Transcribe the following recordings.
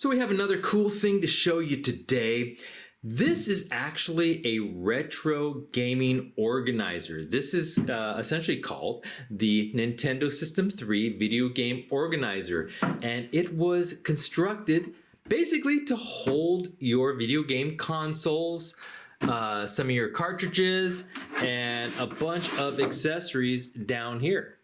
So we have another cool thing to show you today. This is actually a retro gaming organizer. This is essentially called the Nintendo System 3 Video Game Organizer, and it was constructed basically to hold your video game consoles, some of your cartridges, and a bunch of accessories down here.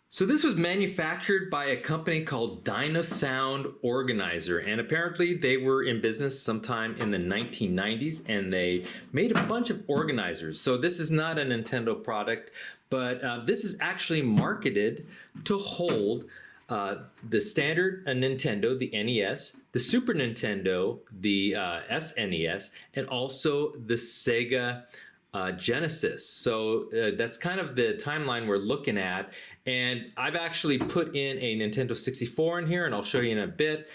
So this was manufactured by a company called Dynasound Organizer, and apparently they were in business sometime in the 1990s, and they made a bunch of organizers. So this is not a Nintendo product, but this is actually marketed to hold the standard Nintendo, the NES, the Super Nintendo, the SNES, and also the Sega Genesis. So that's kind of the timeline we're looking at, and I've actually put in a Nintendo 64 in here, and I'll show you in a bit.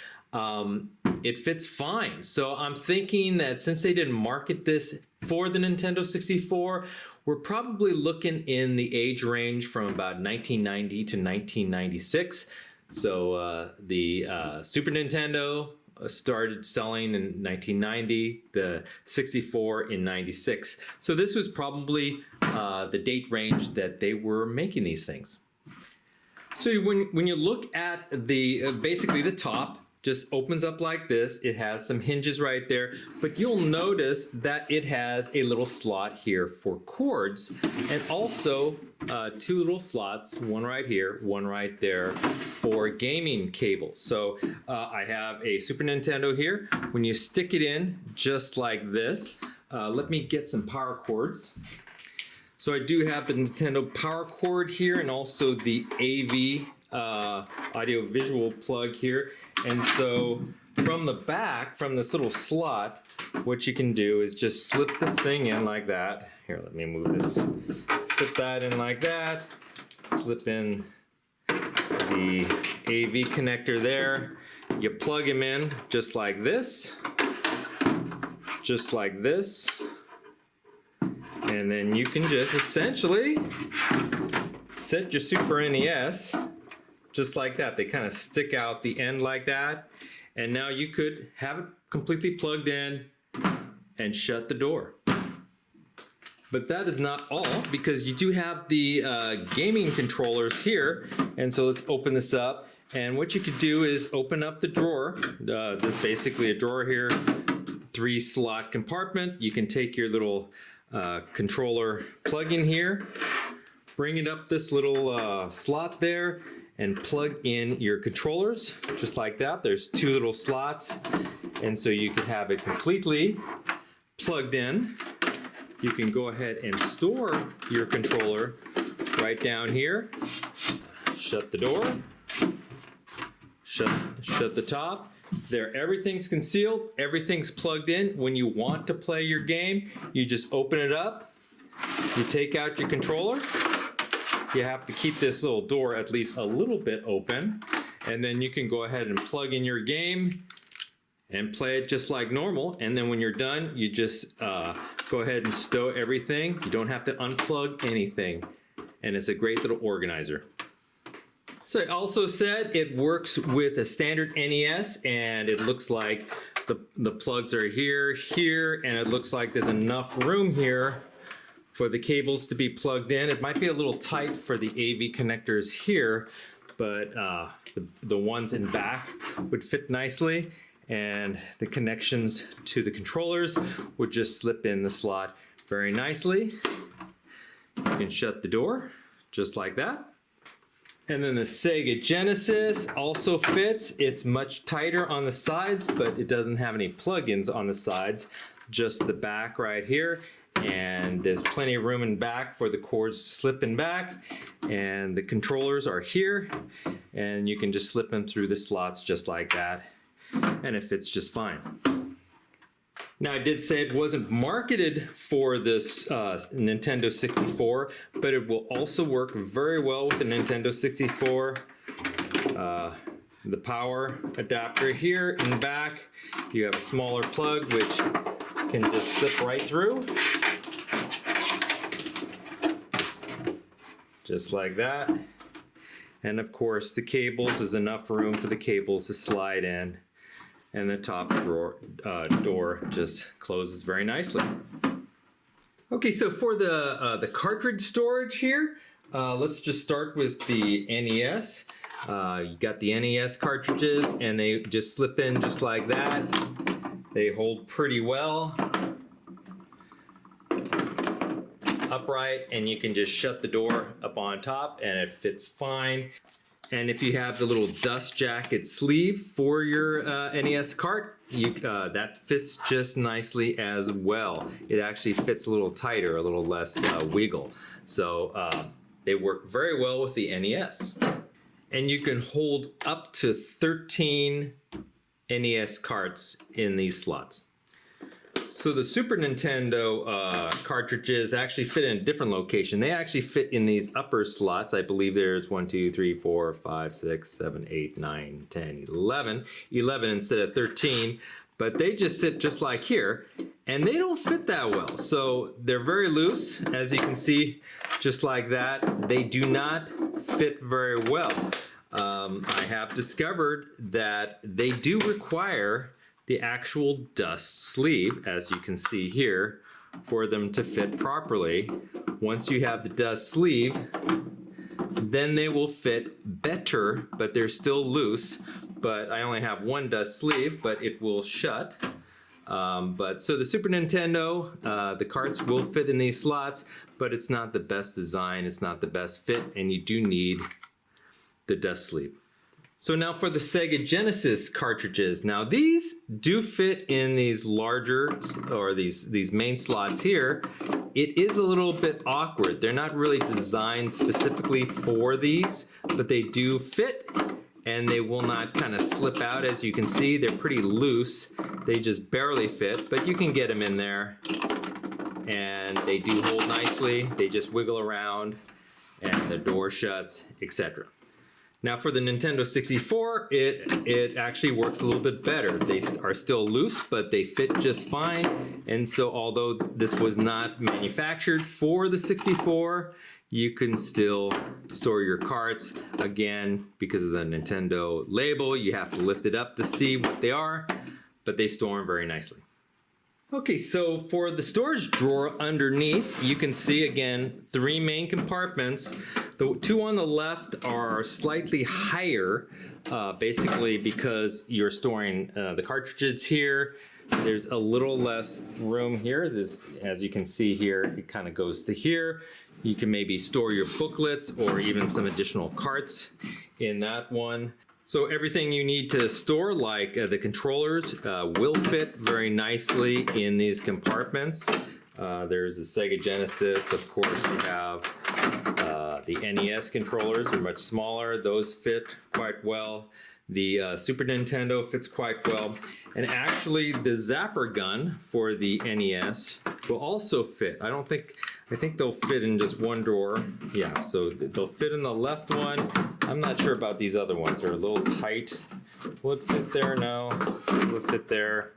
It fits fine. So I'm thinking that since they didn't market this for the Nintendo 64, we're probably looking in the age range from about 1990 to 1996. So the Super Nintendo started selling in 1990, the 64 in 96. So this was probably the date range that they were making these things. So when you look at the basically the top just opens up like this. It has some hinges right there, but you'll notice that it has a little slot here for cords, and also two little slots, one right here, one right there, for gaming cables. So I have a Super Nintendo here. When you stick it in just like this, let me get some power cords. So I do have the Nintendo power cord here, and also the AV audio visual plug here. And so from the back, from this little slot, what you can do is just slip this thing in like that. Here, let me move this. Slip that in like that. Slip in the AV connector there. You plug them in just like this. Just like this. And then you can just essentially set your Super NES just like that. They kind of stick out the end like that. And now you could have it completely plugged in and shut the door. But that is not all, because you do have the gaming controllers here. And so let's open this up. And what you could do is open up the drawer. This is basically a drawer here, 3-slot compartment. You can take your little controller plug in here, bring it up this little slot there, and plug in your controllers just like that. There's 2 little slots, and so you can have it completely plugged in. You can go ahead and store your controller right down here. Shut the door, shut the top. There, everything's concealed, everything's plugged in. When you want to play your game, you just open it up, you take out your controller. You have to keep this little door at least a little bit open, and then you can go ahead and plug in your game and play it just like normal. And then when you're done, you just go ahead and stow everything. You don't have to unplug anything, and it's a great little organizer. So I also said it works with a standard NES, and it looks like the plugs are here, and it looks like there's enough room here for the cables to be plugged in. It might be a little tight for the AV connectors here, but the ones in back would fit nicely, and the connections to the controllers would just slip in the slot very nicely. You can shut the door just like that. And then the Sega Genesis also fits. It's much tighter on the sides, but it doesn't have any plugins on the sides, just the back right here. And there's plenty of room in back for the cords to slip in back. And the controllers are here, and you can just slip them through the slots just like that. And it fits just fine. Now, I did say it wasn't marketed for this Nintendo 64, but it will also work very well with the Nintendo 64. The power adapter here in back, you have a smaller plug which can just slip right through. Just like that. And of course, the cables, is enough room for the cables to slide in and the top door just closes very nicely. Okay, so for the cartridge storage here, let's just start with the NES. You got the NES cartridges, and they just slip in just like that. They hold pretty well, upright, and you can just shut the door up on top and it fits fine. And if you have the little dust jacket sleeve for your NES cart, that fits just nicely as well. It actually fits a little tighter, a little less wiggle. So they work very well with the NES. And you can hold up to 13 NES carts in these slots. So the Super Nintendo cartridges actually fit in a different location. They actually fit in these upper slots. I believe there's 1, 2, 3, 4, 5, 6, 7, 8, 9, 10, 11. 11 instead of 13. But they just sit just like here, and they don't fit that well. So they're very loose, as you can see, just like that. They do not fit very well. I have discovered that they do require the actual dust sleeve, as you can see here, for them to fit properly. Once you have the dust sleeve, then they will fit better, but they're still loose. But I only have one dust sleeve, but it will shut. So the Super Nintendo, the carts will fit in these slots, but it's not the best design, it's not the best fit, and you do need the dust sleeve. So now for the Sega Genesis cartridges. Now these do fit in these larger, or these main slots here. It is a little bit awkward. They're not really designed specifically for these, but they do fit, and they will not kind of slip out. As you can see, they're pretty loose. They just barely fit, but you can get them in there, and they do hold nicely. They just wiggle around, and the door shuts, etc. Now for the Nintendo 64, it actually works a little bit better. They are still loose, but they fit just fine. And so although this was not manufactured for the 64, you can still store your carts. Again, because of the Nintendo label, you have to lift it up to see what they are, but they store them very nicely. Okay, so for the storage drawer underneath, you can see again 3 main compartments. The 2 on the left are slightly higher, basically because you're storing the cartridges here. There's a little less room here. This, as you can see here, it kind of goes to here. You can maybe store your booklets or even some additional carts in that one. So everything you need to store, like the controllers, will fit very nicely in these compartments. There's the Sega Genesis. Of course, you have the NES controllers are much smaller. Those fit quite well. The Super Nintendo fits quite well. And actually, the Zapper gun for the NES will also fit. I think they'll fit in just one drawer. Yeah, so they'll fit in the left one. I'm not sure about these other ones. They're a little tight. Will it fit there? No. Will it fit there?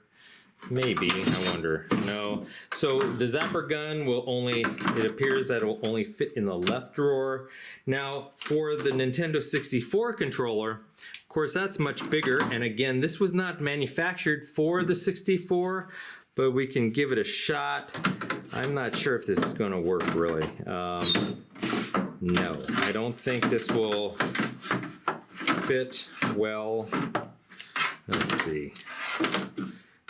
Maybe, I wonder. No. So the Zapper gun will only, it appears that it will only fit in the left drawer. Now for the Nintendo 64 controller, of course that's much bigger, and again this was not manufactured for the 64, but we can give it a shot. I'm not sure if this is going to work really. No, I don't think this will fit well. Let's see.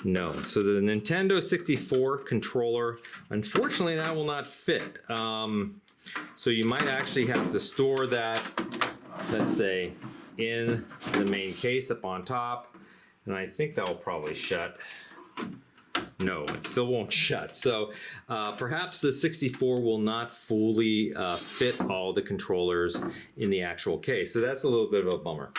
No, so the Nintendo 64 controller, unfortunately that will not fit. So you might actually have to store that, let's say, in the main case up on top, and I think that will probably shut. No, it still won't shut. So perhaps the 64 will not fully fit all the controllers in the actual case. So that's a little bit of a bummer.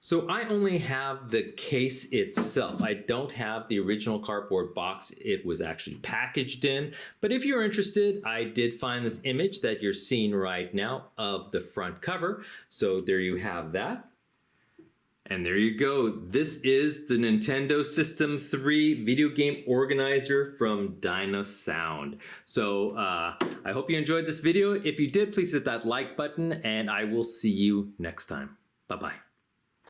So I only have the case itself. I don't have the original cardboard box it was actually packaged in. But if you're interested, I did find this image that you're seeing right now of the front cover. So there you have that. And there you go. This is the Nintendo System 3 video game organizer from Dynasound. So I hope you enjoyed this video. If you did, please hit that like button, and I will see you next time. Bye-bye.